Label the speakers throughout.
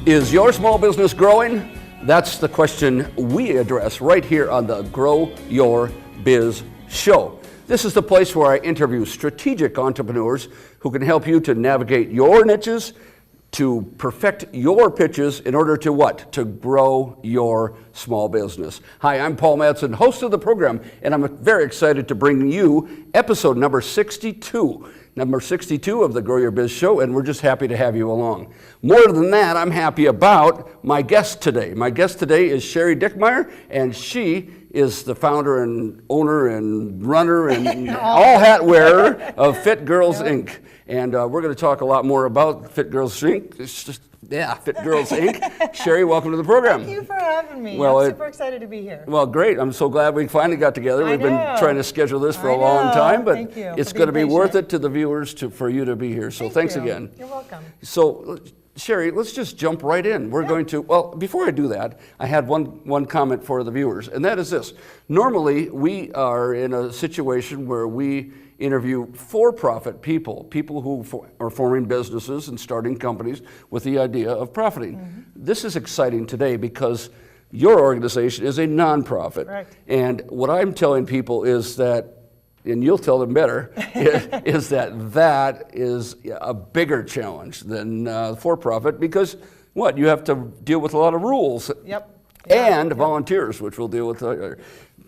Speaker 1: Is your small business growing? That's the question we address right here on the Grow Your Biz Show. This is the place where I interview strategic entrepreneurs who can help you to navigate your niches, to perfect your pitches in order to what? To grow your small business. Hi, I'm Paul Madsen, host of the program, and I'm very excited to bring you episode number 62. Number 62 of the Grow Your Biz Show, and we're just happy to have you along. More than that, I'm happy about my guest today. My guest today is Cheri Dickmeyer, and she is the founder and owner and runner and all hat wearer of Fit Girls Inc. And we're going to talk a lot more about Fit Girls Inc. It's just, Fit Girls Inc. Cheri, welcome to the program.
Speaker 2: Thank you for having me.
Speaker 1: Well,
Speaker 2: I'm super excited to be here.
Speaker 1: Well, great. I'm so glad we finally got together. We've been trying to schedule this for a long time, but it's going to be worth it to the viewers for you to be here. So thanks again.
Speaker 2: You're welcome.
Speaker 1: So, Cheri, let's just jump right in. We're going to, well, before I do that, I had one comment for the viewers, and that is this. Normally, we are in a situation where we interview for-profit people who are forming businesses and starting companies with the idea of profiting. Mm-hmm. This is exciting today because your organization is a nonprofit. Correct. And what I'm telling people is that, and you'll tell them better, is that is a bigger challenge than for-profit because what? You have to deal with a lot of rules.
Speaker 2: Yep.
Speaker 1: And volunteers, which we'll deal with.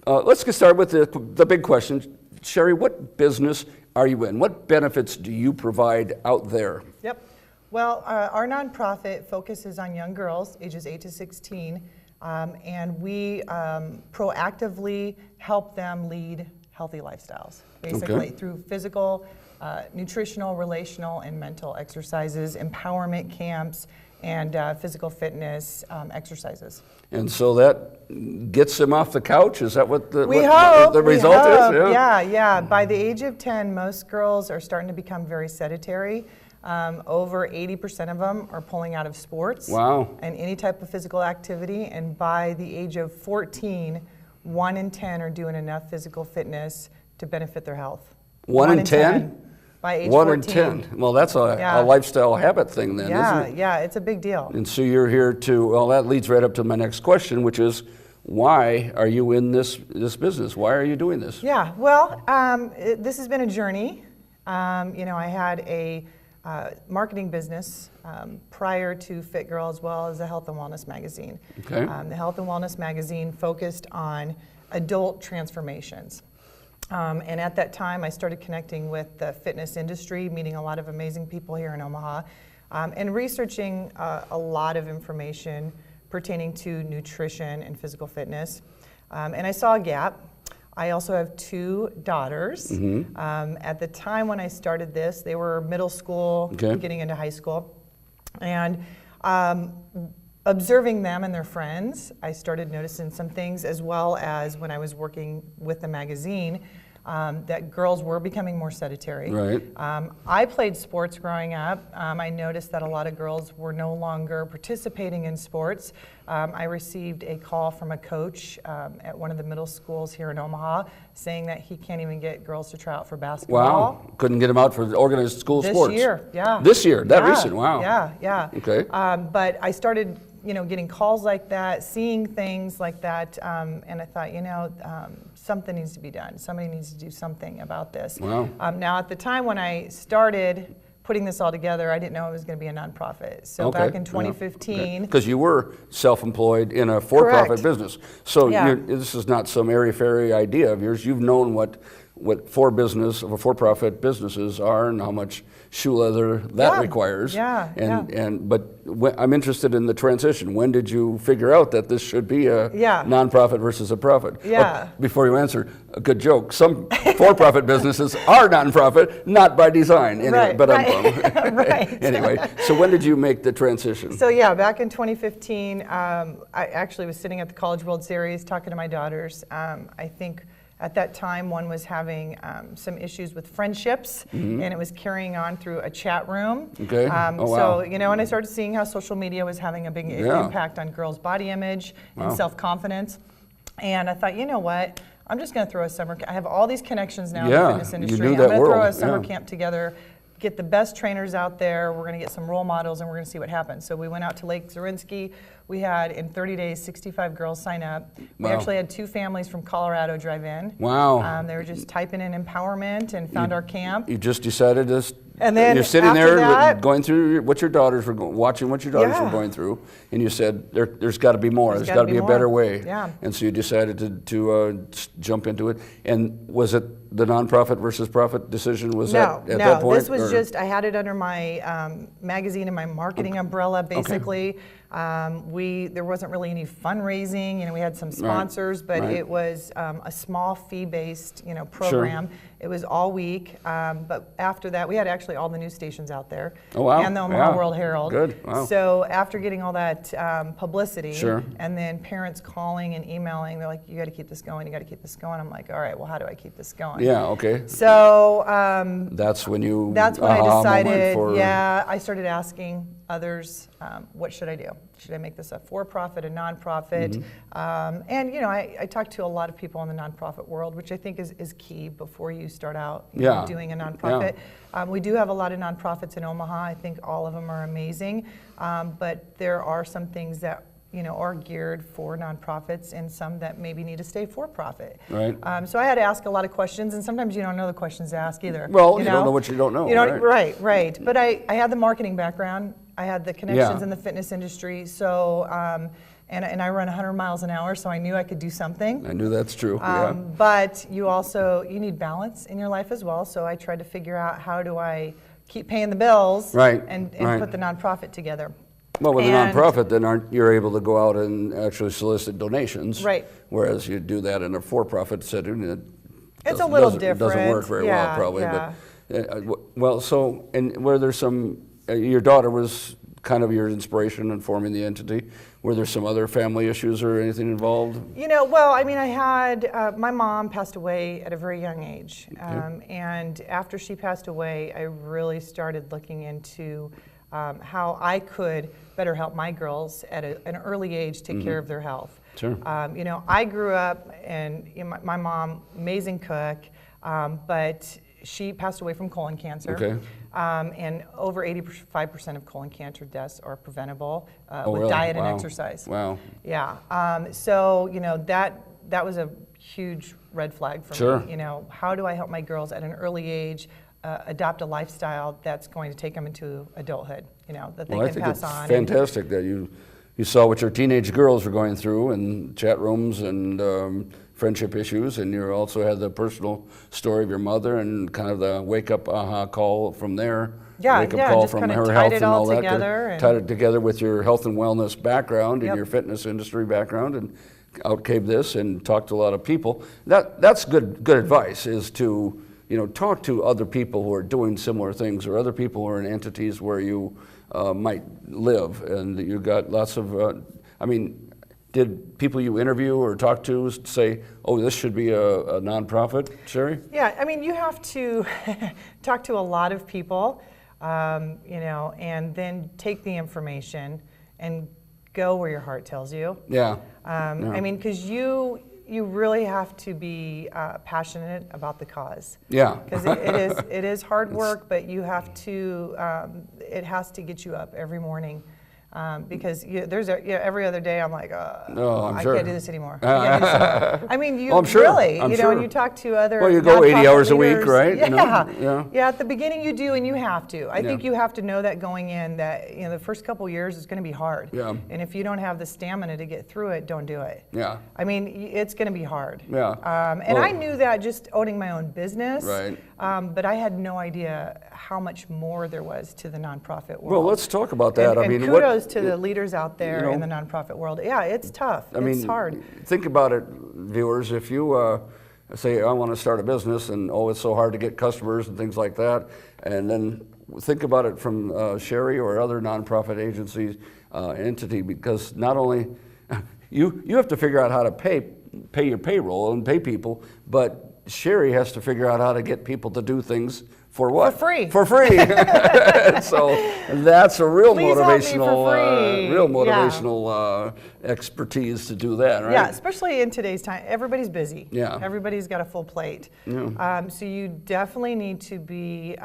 Speaker 1: Let's get started with the big question. Cheri, what business are you in? What benefits do you provide out there?
Speaker 2: Yep. Well, our nonprofit focuses on young girls, ages 8 to 16, and we proactively help them lead healthy lifestyles, basically through physical, nutritional, relational, and mental exercises, empowerment camps, and physical fitness exercises. And
Speaker 1: so that gets them off the couch? Is that what the result is?
Speaker 2: Yeah. By the age of 10, most girls are starting to become very sedentary. Over 80% of them are pulling out of sports and any type of physical activity. And by the age of 14, 1 in 10 are doing enough physical fitness to benefit their health.
Speaker 1: 1 in 10?
Speaker 2: By age
Speaker 1: 1
Speaker 2: 14.
Speaker 1: in 10. Well, that's a lifestyle habit thing then, isn't it?
Speaker 2: Yeah, it's a big deal.
Speaker 1: And so you're here that leads right up to my next question, which is, why are you in this business? Why are you doing this?
Speaker 2: Yeah, well, this has been a journey. I had a marketing business prior to Fit Girl, as well as the Health and Wellness magazine.
Speaker 1: Okay.
Speaker 2: The Health and Wellness magazine focused on adult transformations. And at that time, I started connecting with the fitness industry, meeting a lot of amazing people here in Omaha, and researching a lot of information pertaining to nutrition and physical fitness. And I saw a gap. I also have 2 daughters. Mm-hmm. At the time when I started this, they were middle school, getting into high school. And observing them and their friends, I started noticing some things, as well as when I was working with the magazine, that girls were becoming more sedentary.
Speaker 1: Right.
Speaker 2: I played sports growing up. I noticed that a lot of girls were no longer participating in sports. I received a call from a coach at one of the middle schools here in Omaha saying that he can't even get girls to try out for basketball.
Speaker 1: Wow. Couldn't get them out for organized school sports.
Speaker 2: This year, yeah.
Speaker 1: This year, that recent, wow.
Speaker 2: Yeah.
Speaker 1: Okay.
Speaker 2: But I started getting calls like that, seeing things like that, and I thought, something needs to be done. Somebody needs to do something about this.
Speaker 1: Wow.
Speaker 2: Now, at the time when I started putting this all together, I didn't know it was going to be a nonprofit. So back in 2015.
Speaker 1: Because you were self-employed in a for-profit business. So this is not some airy-fairy idea of yours. You've known what for-profit businesses are and how much shoe leather that requires. But I'm interested in the transition. When did you figure out that this should be a nonprofit versus a profit? But before you answer, a good joke. Some for-profit businesses are nonprofit, not by design. Anyway, Anyway, so when did you make the transition?
Speaker 2: So back in 2015, I actually was sitting at the College World Series talking to my daughters. I think at that time, one was having some issues with friendships, and it was carrying on through a chat room.
Speaker 1: Okay.
Speaker 2: So, and I started seeing how social media was having a big impact on girls' body image and self-confidence. And I thought, you know what? I'm just going to throw a summer camp. I have all these connections now in the fitness industry. I'm going to throw a summer camp together get the best trainers out there. We're going to get some role models, and we're going to see what happens. So we went out to Lake Zorinsky. We had, in 30 days, 65 girls sign up. We actually had 2 families from Colorado drive in.
Speaker 1: Wow.
Speaker 2: They were just typing in empowerment and found our camp.
Speaker 1: You just decided to,
Speaker 2: and then
Speaker 1: you're sitting
Speaker 2: after
Speaker 1: there
Speaker 2: that,
Speaker 1: going through what your daughters were watching what your daughters were going through, and you said, there's got to be more. There's got to be a better way.
Speaker 2: Yeah.
Speaker 1: And so you decided to jump into it. And was it the nonprofit versus profit decision? Was that at that point?
Speaker 2: No, this was just, I had it under my magazine and my marketing umbrella, basically. There wasn't really any fundraising. You know, we had some sponsors, but it was a small fee-based, program.
Speaker 1: Sure.
Speaker 2: It was all week, but after that, we had actually all the news stations out there.
Speaker 1: Oh, wow.
Speaker 2: And the Omaha World Herald.
Speaker 1: Good. Wow.
Speaker 2: So after getting all that publicity,
Speaker 1: Sure.
Speaker 2: and then parents calling and emailing, they're like, "You got to keep this going. You got to keep this going." I'm like, "All right, well, how do I keep this going?"
Speaker 1: Yeah. Okay.
Speaker 2: So
Speaker 1: that's when you.
Speaker 2: That's when I decided.
Speaker 1: For,
Speaker 2: I started asking others, what should I do? Should I make this a for-profit, a nonprofit? And I talked to a lot of people in the nonprofit world, which I think is key before you start out doing a nonprofit. We do have a lot of nonprofits in Omaha. I think all of them are amazing, but there are some things that are geared for nonprofits, and some that maybe need to stay for profit.
Speaker 1: Right.
Speaker 2: So I had to ask a lot of questions, and sometimes you don't know the questions to ask either.
Speaker 1: Well, you don't know what you don't know.
Speaker 2: Right. But I had the marketing background. I had the connections in the fitness industry. So, and I run 100 miles an hour, so I knew I could do something.
Speaker 1: I knew that's true.
Speaker 2: But you need balance in your life as well. So I tried to figure out, how do I keep paying the bills and put the nonprofit together.
Speaker 1: Well, with a nonprofit, then you're able to go out and actually solicit donations.
Speaker 2: Right.
Speaker 1: Whereas you do that in a for-profit setting,
Speaker 2: it's a little different.
Speaker 1: It doesn't work very well, probably. Yeah. But and were there some? Your daughter was kind of your inspiration in forming the entity. Were there some other family issues or anything involved?
Speaker 2: I had my mom passed away at a very young age, and after she passed away, I really started looking into how I could better help my girls at an early age take care of their health.
Speaker 1: Sure.
Speaker 2: I grew up, and my mom, amazing cook, but she passed away from colon cancer.
Speaker 1: Okay.
Speaker 2: And over 85% of colon cancer deaths are preventable with
Speaker 1: really?
Speaker 2: diet and exercise.
Speaker 1: Wow.
Speaker 2: Yeah. So that was a huge red flag for me. How do I help my girls at an early age adopt a lifestyle that's going to take them into adulthood, that they can pass on.
Speaker 1: I think it's fantastic that you saw what your teenage girls were going through in chat rooms and friendship issues, and you also had the personal story of your mother and kind of the wake-up aha call from there. Wake-up call from her health and all that. Tied it together with your health and wellness background and your fitness industry background, and out came this and talked to a lot of people. That's good advice, is to talk to other people who are doing similar things, or other people who are in entities where you might live, and you got lots of. Did people you interview or talk to say, "Oh, this should be a nonprofit," Cheri?
Speaker 2: Yeah, you have to talk to a lot of people, and then take the information and go where your heart tells you.
Speaker 1: Yeah.
Speaker 2: Because you really have to be passionate about the cause.
Speaker 1: Yeah.
Speaker 2: Because it is hard work, but you have to. It has to get you up every morning. Because every other day I'm like, I can't do this anymore.
Speaker 1: I'm sure.
Speaker 2: When you talk to other.
Speaker 1: Well, you go 80 hours a week, right?
Speaker 2: Yeah. At the beginning you do, and you have to. I think you have to know that going in, that the first couple years is going to be hard.
Speaker 1: Yeah.
Speaker 2: And if you don't have the stamina to get through it, don't do it.
Speaker 1: Yeah.
Speaker 2: It's going to be hard.
Speaker 1: Yeah.
Speaker 2: I knew that just owning my own business.
Speaker 1: Right.
Speaker 2: But I had no idea how much more there was to the nonprofit world.
Speaker 1: Well, let's talk about that.
Speaker 2: And kudos to the leaders out there in the nonprofit world. Yeah, it's tough. It's hard.
Speaker 1: Think about it, viewers. If you say, I want to start a business, and it's so hard to get customers and things like that, and then think about it from Cheri or other nonprofit agencies, entity, because not only you have to figure out how to pay your payroll and pay people, but Cheri has to figure out how to get people to do things for what?
Speaker 2: For free.
Speaker 1: For free. So that's a real
Speaker 2: Please
Speaker 1: motivational,
Speaker 2: help me for free.
Speaker 1: Expertise to do that, right?
Speaker 2: Yeah, especially in today's time. Everybody's busy.
Speaker 1: Yeah.
Speaker 2: Everybody's got a full plate.
Speaker 1: Yeah.
Speaker 2: So you definitely need to be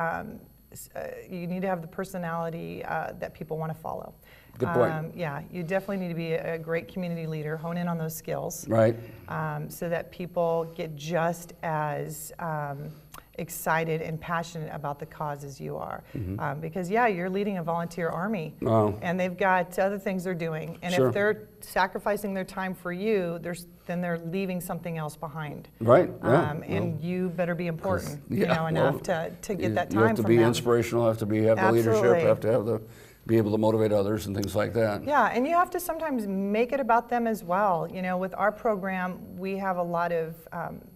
Speaker 2: you need to have the personality that people want to follow.
Speaker 1: Good point.
Speaker 2: Yeah, you definitely need to be a great community leader, hone in on those skills.
Speaker 1: Right.
Speaker 2: So that people get just as excited and passionate about the cause as you are. Because yeah, you're leading a volunteer army, and they've got other things they're doing. And
Speaker 1: Sure.
Speaker 2: if they're sacrificing their time for you, then they're leaving something else behind.
Speaker 1: Right. Yeah.
Speaker 2: And you better be important,
Speaker 1: yeah,
Speaker 2: enough to get that time
Speaker 1: You have to
Speaker 2: from
Speaker 1: be
Speaker 2: them.
Speaker 1: inspirational, have the leadership,
Speaker 2: Absolutely.
Speaker 1: have to be able to motivate others and things like that.
Speaker 2: Yeah, and you have to sometimes make it about them as well. With our program, we have a lot of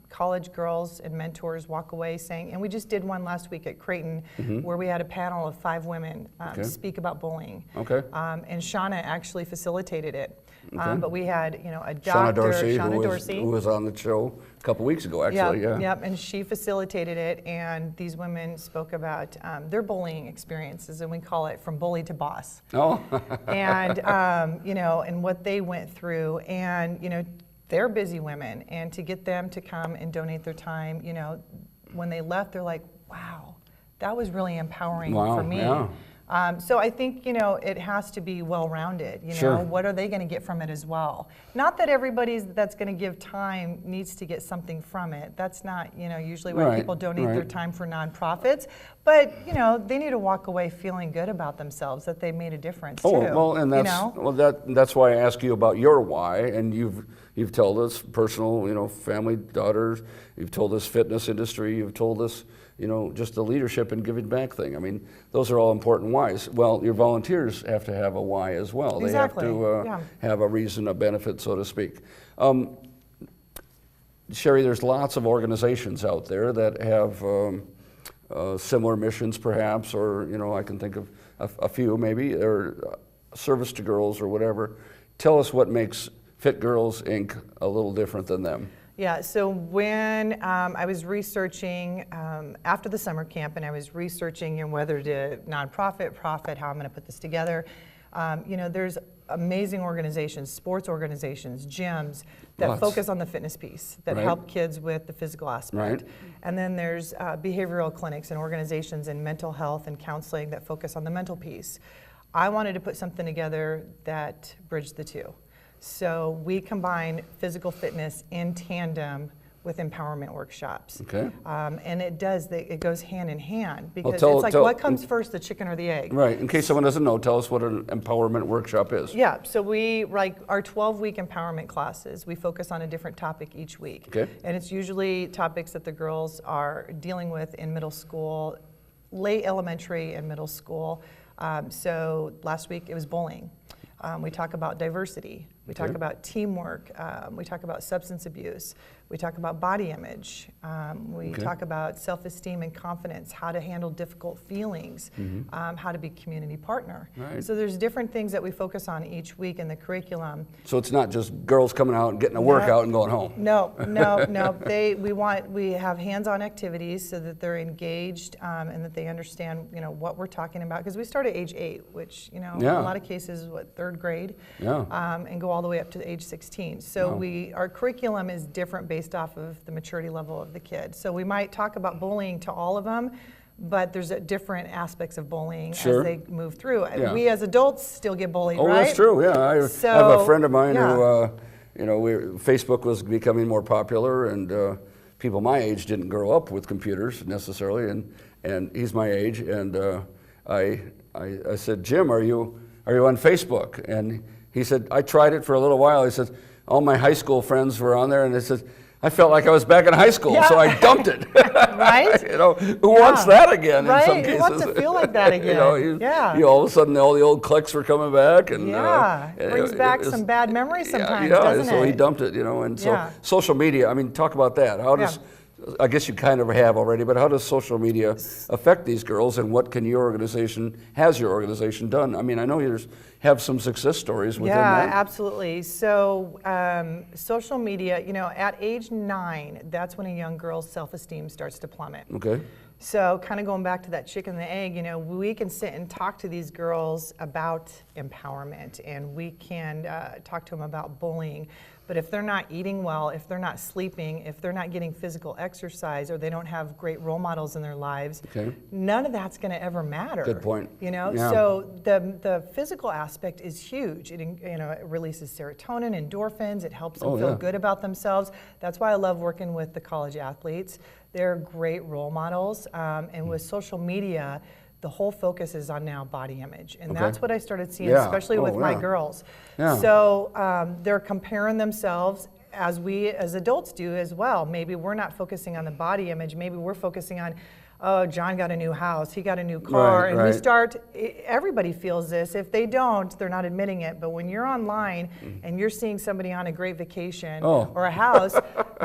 Speaker 2: college girls and mentors walk away saying, and we just did one last week at Creighton where we had a panel of 5 women speak about bullying.
Speaker 1: Okay.
Speaker 2: And Shauna actually facilitated it. But we had, a
Speaker 1: Shauna
Speaker 2: doctor,
Speaker 1: Dorsey, who was on the show a couple weeks ago, actually.
Speaker 2: Yep, and she facilitated it, and these women spoke about their bullying experiences, and we call it From Bully to Boss.
Speaker 1: Oh.
Speaker 2: And, and what they went through, and, they're busy women, and to get them to come and donate their time, when they left, they're like, wow, that was really empowering for me.
Speaker 1: Yeah.
Speaker 2: So I think, it has to be well-rounded.
Speaker 1: Sure.
Speaker 2: What are they going to get from it as well? Not that everybody that's going to give time needs to get something from it. That's not, usually why people donate their time for nonprofits. But, they need to walk away feeling good about themselves, that they made a difference too.
Speaker 1: Well, and that's why I ask you about your why, and you've told us personal, family, daughters. You've told us fitness industry. You've told us, just the leadership and giving back thing. I mean, those are all important whys. Well, your volunteers have to have a why as well.
Speaker 2: Exactly.
Speaker 1: They have to have a reason, a benefit, so to speak. Cheri, there's lots of organizations out there that have similar missions, perhaps, or I can think of a few maybe, or service to girls or whatever. Tell us what makes Fit Girls Inc. a little different than them.
Speaker 2: Yeah, so when I was researching after the summer camp, and I was researching whether to nonprofit, profit, how I'm going to put this together, there's amazing organizations, sports organizations, gyms that focus on the fitness piece, that help kids with the physical aspect.
Speaker 1: Right.
Speaker 2: And then there's behavioral clinics and organizations in mental health and counseling that focus on the mental piece. I wanted to put something together that bridged the two. So we combine physical fitness in tandem with empowerment workshops.
Speaker 1: Okay.
Speaker 2: And it goes hand in hand, because
Speaker 1: Well,
Speaker 2: it's like, what comes first, the chicken or the egg?
Speaker 1: Right. In case someone doesn't know, tell us what an empowerment workshop is.
Speaker 2: Yeah, so we, like our 12-week empowerment classes, we focus on a different topic each week.
Speaker 1: Okay.
Speaker 2: And it's usually topics that the girls are dealing with in middle school, late elementary and middle school. So last week it was bullying. We talk about diversity. We talk about teamwork. We talk about substance abuse. We talk about body image. We talk about self-esteem and confidence, how to handle difficult feelings, how to be a community partner.
Speaker 1: Right.
Speaker 2: So there's different things that we focus on each week in the curriculum.
Speaker 1: So it's not just girls coming out and getting a workout and going home.
Speaker 2: No. We have hands-on activities so that they're engaged and that they understand, what we're talking about. Because we start at age 8, which, in a lot of cases is 3rd grade, and go all the way up to age 16. So our curriculum is different based off of the maturity level of the kid. So we might talk about bullying to all of them, but there's different aspects of bullying as they move through.
Speaker 1: Yeah.
Speaker 2: We as adults still get bullied, right?
Speaker 1: Oh, that's true. Yeah, I have a friend of mine who, Facebook was becoming more popular, and people my age didn't grow up with computers necessarily, and he's my age, and I said, Jim, are you on Facebook? And he said, I tried it for a little while. He said, all my high school friends were on there, and they said, I felt like I was back in high school, so I dumped it.
Speaker 2: Right?
Speaker 1: Who wants that again?
Speaker 2: Right?
Speaker 1: In some cases?
Speaker 2: Who wants to feel like that again?
Speaker 1: All of a sudden, all the old cliques were coming back, and
Speaker 2: it brings back some bad memories sometimes, doesn't
Speaker 1: so
Speaker 2: it?
Speaker 1: he dumped it, and so social media. I mean, talk about that. How does I guess you kind of have already, but how does social media affect these girls, and what can your organization done? I mean, I know you have some success stories within that.
Speaker 2: Yeah, absolutely. So social media, at age 9, that's when a young girl's self-esteem starts to plummet.
Speaker 1: Okay.
Speaker 2: So kind of going back to that chicken and the egg, we can sit and talk to these girls about empowerment, and we can talk to them about bullying. But if they're not eating well, if they're not sleeping, if they're not getting physical exercise, or they don't have great role models in their lives, none of that's going to ever matter.
Speaker 1: Good point. Yeah.
Speaker 2: So the physical aspect is huge. It it releases serotonin, endorphins. It helps them feel good about themselves. That's why I love working with the college athletes. They're great role models, and with social media, the whole focus is on now body image, and that's what I started seeing, especially with my girls. So they're comparing themselves, as we as adults do as well. Maybe we're not focusing on the body image. Maybe we're focusing on, oh, John got a new house, he got a new car, and we start, everybody feels this. If they don't, they're not admitting it. But when you're online and you're seeing somebody on a great vacation or a house,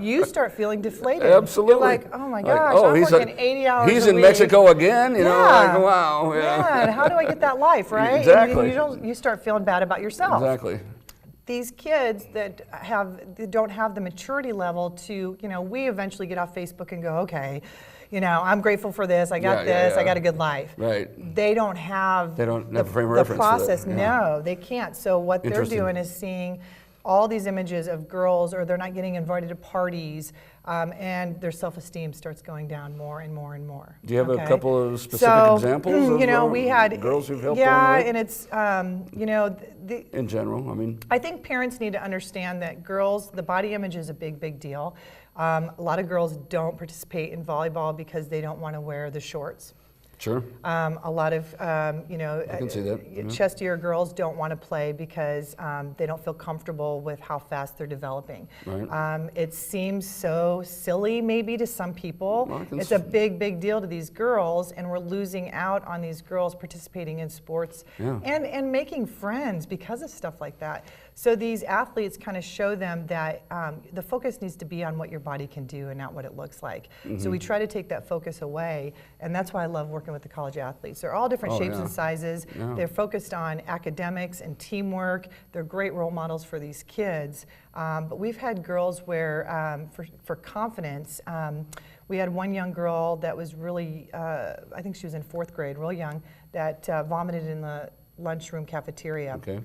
Speaker 2: you start feeling deflated.
Speaker 1: Absolutely.
Speaker 2: You're like, oh my gosh, I'm working 80 hours
Speaker 1: He's
Speaker 2: a
Speaker 1: in
Speaker 2: week.
Speaker 1: Mexico again, like, wow.
Speaker 2: Man, how do I get that life, right?
Speaker 1: Exactly.
Speaker 2: And you start feeling bad about yourself.
Speaker 1: Exactly.
Speaker 2: These kids that don't have the maturity level to, we eventually get off Facebook and go, okay, I'm grateful for this. I got this. I got a good life.
Speaker 1: Right.
Speaker 2: They don't have
Speaker 1: the frame of reference
Speaker 2: process.
Speaker 1: for that.
Speaker 2: No, they can't. So what they're doing is seeing all these images of girls, or they're not getting invited to parties, and their self-esteem starts going down more and more and more.
Speaker 1: Do you have a couple of specific examples of
Speaker 2: we had
Speaker 1: girls who've helped?
Speaker 2: And it's
Speaker 1: in general, I mean,
Speaker 2: I think parents need to understand that girls, the body image is a big, big deal. A lot of girls don't participate in volleyball because they don't want to wear the shorts.
Speaker 1: Sure.
Speaker 2: A lot of,
Speaker 1: I can see that.
Speaker 2: chestier girls don't want to play because they don't feel comfortable with how fast they're developing.
Speaker 1: Right.
Speaker 2: It seems so silly maybe to some people. It's a big, big deal to these girls, and we're losing out on these girls participating in sports and making friends because of stuff like that. So these athletes kind of show them that the focus needs to be on what your body can do and not what it looks like. So we try to take that focus away, and that's why I love working with the college athletes. They're all different shapes and sizes. They're focused on academics and teamwork. They're great role models for these kids. But we've had girls where, for confidence, we had one young girl that was really, I think she was in 4th grade, real young, that vomited in the lunchroom cafeteria.
Speaker 1: Okay.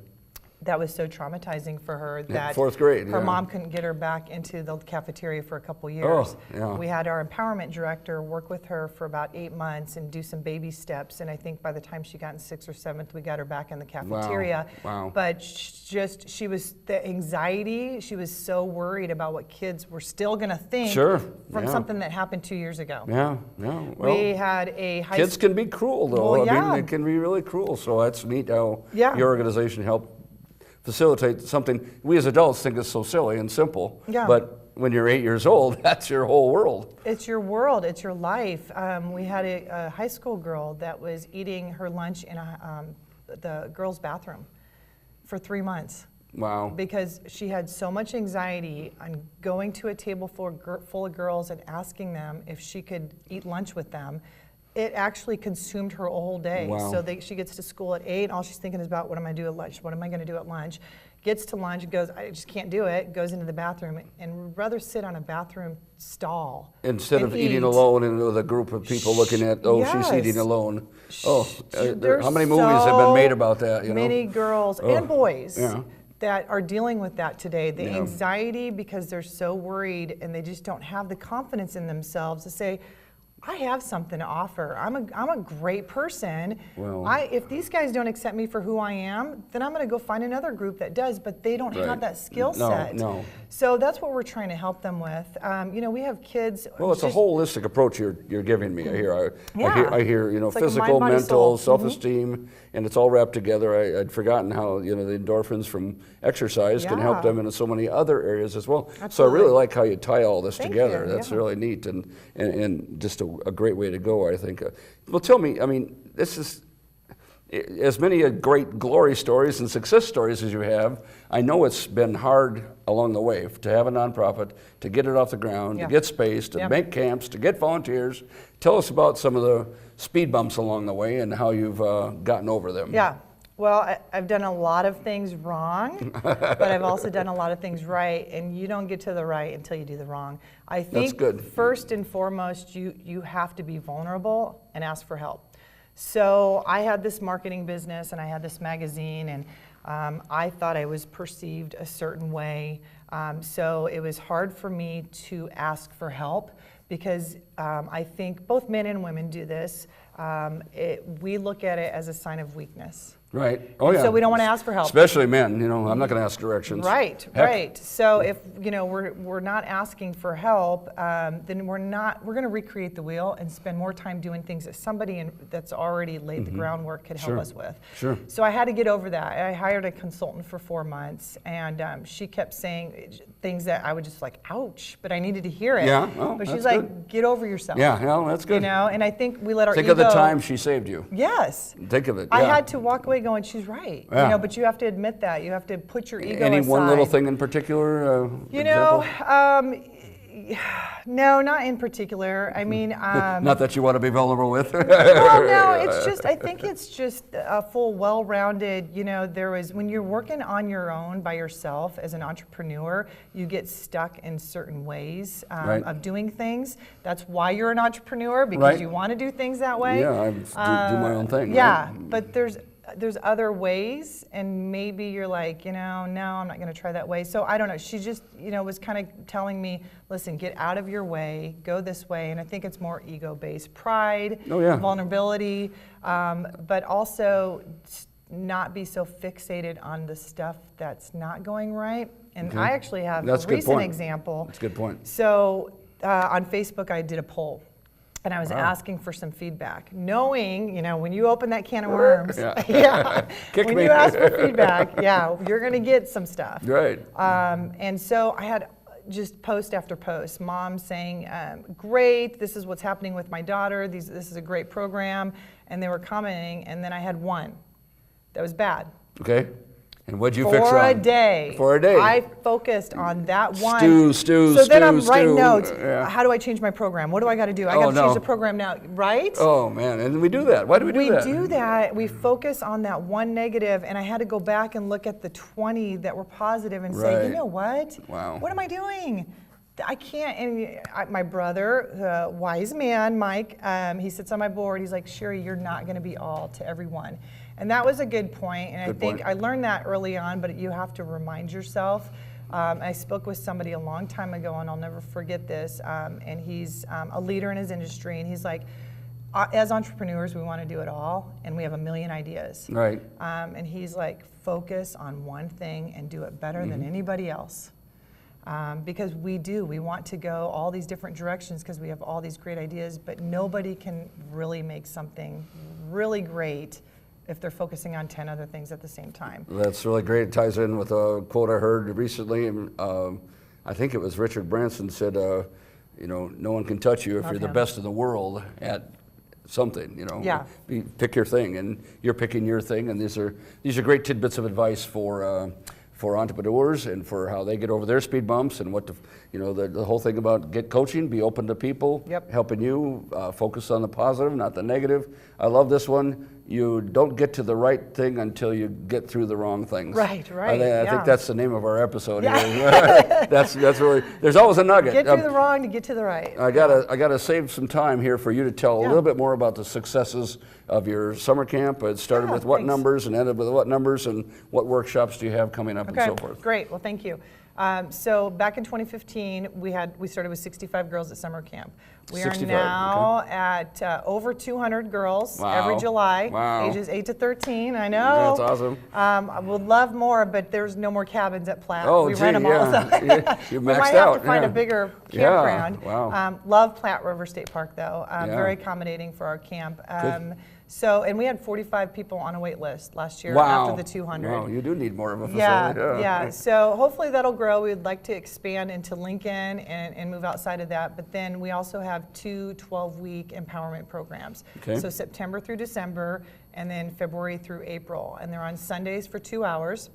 Speaker 2: That was so traumatizing for her that
Speaker 1: 4th grade,
Speaker 2: her mom couldn't get her back into the cafeteria for a couple years. We had our empowerment director work with her for about 8 months and do some baby steps, and I think by the time she got in 6th or 7th, we got her back in the cafeteria.
Speaker 1: Wow.
Speaker 2: But she was, the anxiety, she was so worried about what kids were still going to think from something that happened 2 years ago.
Speaker 1: Well,
Speaker 2: we had a high
Speaker 1: kids can be cruel, though.
Speaker 2: Well,
Speaker 1: I mean, they can be really cruel, so that's neat how your organization helped facilitate something we as adults think is so silly and simple, but when you're 8 years old, that's your whole world.
Speaker 2: It's your world, it's your life. We had a high school girl that was eating her lunch in the girls' bathroom for 3 months.
Speaker 1: Wow.
Speaker 2: Because she had so much anxiety on going to a table full of girls and asking them if she could eat lunch with them. It actually consumed her whole day.
Speaker 1: Wow.
Speaker 2: So she gets to school at 8, all she's thinking is about, what am I going to do at lunch? What am I going to do at lunch? Gets to lunch, goes, I just can't do it, goes into the bathroom, and would rather sit on a bathroom stall
Speaker 1: instead of eating alone and with a group of people looking at, she's eating alone. How many movies have been made about that?
Speaker 2: Many girls and boys that are dealing with that today. The anxiety, because they're so worried and they just don't have the confidence in themselves to say, I have something to offer. I'm a great person.
Speaker 1: Well,
Speaker 2: if these guys don't accept me for who I am, then I'm going to go find another group that does, but they don't have that skill set.
Speaker 1: No.
Speaker 2: So that's what we're trying to help them with. We have kids.
Speaker 1: Well, it's a holistic approach you're giving me. I hear
Speaker 2: It's like
Speaker 1: physical,
Speaker 2: mind, body,
Speaker 1: mental,
Speaker 2: soul.
Speaker 1: self-esteem, and it's all wrapped together. I'd forgotten how the endorphins from exercise can help them in so many other areas as well.
Speaker 2: Absolutely.
Speaker 1: So I really like how you tie all this together.
Speaker 2: You.
Speaker 1: That's really neat and just a great way to go, I think. Well, tell me, I mean, this is as many great glory stories and success stories as you have. I know it's been hard along the way to have a nonprofit, to get it off the ground, to get space, to make camps, to get volunteers. Tell us about some of the speed bumps along the way and how you've gotten over them.
Speaker 2: Yeah. Well, I've done a lot of things wrong, but I've also done a lot of things right, and you don't get to the right until you do the wrong. I think first and foremost, you have to be vulnerable and ask for help. So I had this marketing business and I had this magazine, and I thought I was perceived a certain way. So it was hard for me to ask for help because I think both men and women do this. We look at it as a sign of weakness.
Speaker 1: Right. Oh, yeah.
Speaker 2: So we don't want to ask for help.
Speaker 1: Especially men. I'm not going to ask directions.
Speaker 2: Right.
Speaker 1: Heck.
Speaker 2: Right. So if we're not asking for help, then we're going to recreate the wheel and spend more time doing things that somebody that's already laid the groundwork could help us with.
Speaker 1: Sure.
Speaker 2: So I had to get over that. I hired a consultant for 4 months, and she kept saying things that I would just like, ouch, but I needed to hear it.
Speaker 1: Yeah. Oh,
Speaker 2: but
Speaker 1: that's
Speaker 2: she's like,
Speaker 1: good.
Speaker 2: get over yourself.
Speaker 1: Yeah. No, that's good.
Speaker 2: And I think we let our
Speaker 1: Think
Speaker 2: ego.
Speaker 1: of the time she saved you.
Speaker 2: Yes.
Speaker 1: Think of it.
Speaker 2: I
Speaker 1: yeah.
Speaker 2: had to walk away going, she's right.
Speaker 1: Yeah.
Speaker 2: But you have to admit that. You have to put your ego
Speaker 1: Any
Speaker 2: aside.
Speaker 1: one little thing in particular?
Speaker 2: No, not in particular. I mean,
Speaker 1: not that you want to be vulnerable with.
Speaker 2: well, no, I think it's just a full, well-rounded, when you're working on your own by yourself as an entrepreneur, you get stuck in certain ways of doing things. That's why you're an entrepreneur, because you want to do things that way.
Speaker 1: Yeah, I do my own thing.
Speaker 2: Yeah,
Speaker 1: right?
Speaker 2: but there's other ways, and maybe you're like, no, I'm not going to try that way. So I don't know. She just, was kind of telling me, listen, get out of your way, go this way. And I think it's more ego-based, pride, vulnerability, but also not be so fixated on the stuff that's not going right. And I actually have a recent example.
Speaker 1: That's a good point.
Speaker 2: So on Facebook, I did a poll. And I was asking for some feedback, knowing, when you open that can of worms, when you ask for feedback, you're going to get some stuff.
Speaker 1: Right.
Speaker 2: And so I had just post after post, mom saying, great, this is what's happening with my daughter, this is a great program, and they were commenting, and then I had one that was bad.
Speaker 1: Okay. And what'd you fix on?
Speaker 2: For a day. I focused on that one. So then I'm writing notes. How do I change my program? What do I got to do? I got to change the program now, right?
Speaker 1: Oh, man. And we do that. Why do we do that?
Speaker 2: We do that. We focus on that one negative, and I had to go back and look at the 20 that were positive and say, you know what?
Speaker 1: Wow.
Speaker 2: What am I doing? I can't. And my brother, wise man, Mike, he sits on my board. He's like, Cheri, you're not going to be all to everyone. And that was a good point, and I think I learned that early on, but you have to remind yourself. I spoke with somebody a long time ago, and I'll never forget this, and he's a leader in his industry, and he's like, as entrepreneurs, we want to do it all, and we have a million ideas.
Speaker 1: Right.
Speaker 2: And he's like, focus on one thing and do it better than anybody else. Because we want to go all these different directions because we have all these great ideas, but nobody can really make something really great if they're focusing on 10 other things at the same time.
Speaker 1: That's really great. It ties in with a quote I heard recently. I think it was Richard Branson said, no one can touch you if you're the best in the world at something, Pick your thing, and you're picking your thing, and these are great tidbits of advice for entrepreneurs and for how they get over their speed bumps and what the whole thing about get coaching, be open to people, helping you focus on the positive, not the negative. I love this one. You don't get to the right thing until you get through the wrong things.
Speaker 2: Right.
Speaker 1: I think that's the name of our episode here. That's really, there's always a nugget.
Speaker 2: Get through the wrong to get to the right.
Speaker 1: I gotta save some time here for you to tell a little bit more about the successes of your summer camp. It started with what numbers and ended with what numbers, and what workshops do you have coming up and so forth.
Speaker 2: Great. Well, thank you. So back in 2015, we started with 65 girls at summer camp. We are now at over 200 girls every July, ages 8 to 13. I know.
Speaker 1: That's awesome.
Speaker 2: I would love more, but there's no more cabins at Platt.
Speaker 1: Oh,
Speaker 2: we rent them all. So
Speaker 1: you
Speaker 2: we
Speaker 1: maxed
Speaker 2: might
Speaker 1: out.
Speaker 2: have to find a bigger campground.
Speaker 1: Wow.
Speaker 2: Love Platt River State Park, though. Very accommodating for our camp. And we had 45 people on a wait list last year after the 200.
Speaker 1: Wow, you do need more of a facility.
Speaker 2: Yeah. So hopefully that'll grow. We'd like to expand into Lincoln and move outside of that. But then we also have 2 12-week empowerment programs. So September through December, and then February through April. And they're on Sundays for 2 hours.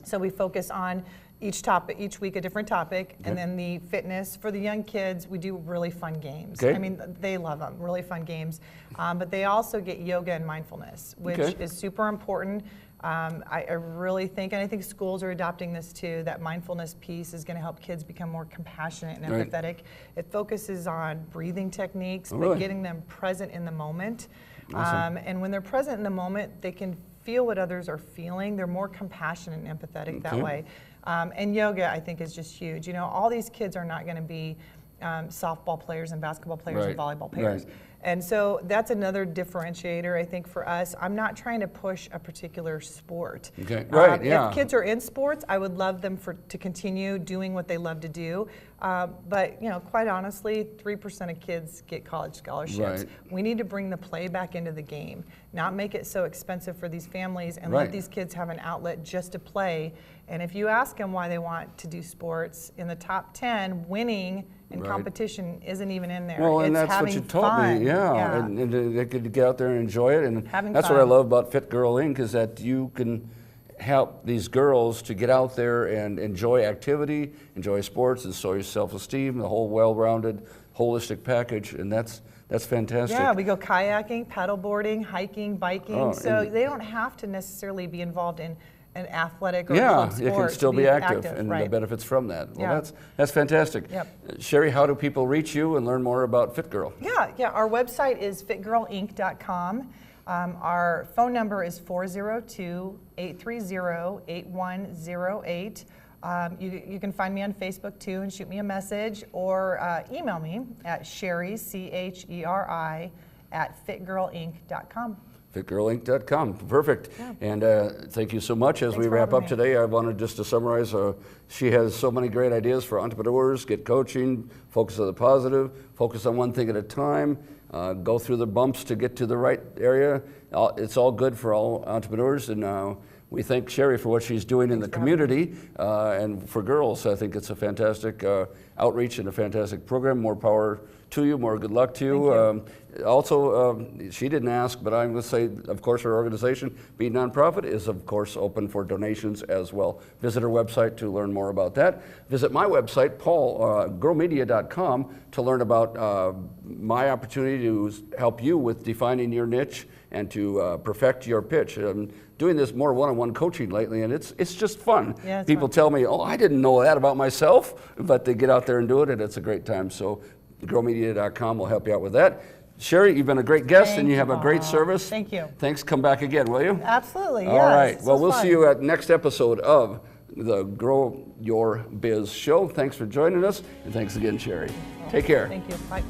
Speaker 2: So we focus on each week a different topic, and then the fitness for the young kids, we do really fun games. I mean, they love them, really fun games. But they also get yoga and mindfulness, which is super important. I really think, and I think schools are adopting this too, that mindfulness piece is going to help kids become more compassionate and empathetic. It focuses on breathing techniques, but getting them present in the moment.
Speaker 1: Awesome.
Speaker 2: And when they're present in the moment, they can feel what others are feeling. They're more compassionate and empathetic that way. And yoga, I think, is just huge. You know, all these kids are not going to be softball players and basketball players and volleyball players. And so that's another differentiator, I think, for us. I'm not trying to push a particular sport. If kids are in sports, I would love them to continue doing what they love to do. But, you know, quite honestly, 3% of kids get college scholarships. We need to bring the play back into the game, not make it so expensive for these families, and let these kids have an outlet just to play. And if you ask them why they want to do sports, in the top 10, winning and competition isn't even in there.
Speaker 1: Well, and
Speaker 2: it's
Speaker 1: that's what you told me, and they could get out there and enjoy it. And that's what I love about Fit Girl Inc. is that you can help these girls to get out there and enjoy activity, enjoy sports, and so your self-esteem, the whole well-rounded, holistic package, and that's fantastic.
Speaker 2: Yeah, we go kayaking, paddleboarding, hiking, biking, so they don't have to necessarily be involved in an athletic or club sport.
Speaker 1: You can still be active and the benefits from that. Well, that's fantastic. Cheri, how do people reach you and learn more about Fit Girl?
Speaker 2: Our website is fitgirlinc.com. Our phone number is 402-830-8108. You can find me on Facebook too and shoot me a message, or email me at Cheri, Cheri, at fitgirlinc.com.
Speaker 1: fitgirlinc.com. Perfect. And thank you so much. As we wrap up today, I wanted just to summarize, she has so many great ideas for entrepreneurs. Get coaching, focus on the positive, focus on one thing at a time, go through the bumps to get to the right area. It's all good for all entrepreneurs, and we thank Cheri for what she's doing in the community and for girls. I think it's a fantastic outreach and a fantastic program. More power to you, more good luck to you. Also, she didn't ask, but I'm going to say, of course, her organization, Be Nonprofit, is of course open for donations as well. Visit her website to learn more about that. Visit my website, growmedia.com, to learn about my opportunity to help you with defining your niche and to perfect your pitch. I'm doing this more one-on-one coaching lately, and it's just fun. People tell me, oh, I didn't know that about myself, but they get out there and do it, and it's a great time. So growmedia.com will help you out with that. Cheri, you've been a great guest, and you have a great service.
Speaker 2: Thank you.
Speaker 1: Thanks. Come back again, will you?
Speaker 2: Absolutely,
Speaker 1: All right. Well, we'll see you at next episode of the Grow Your Biz Show. Thanks for joining us, and thanks again, Cheri. Take care.
Speaker 2: Thank you. Bye.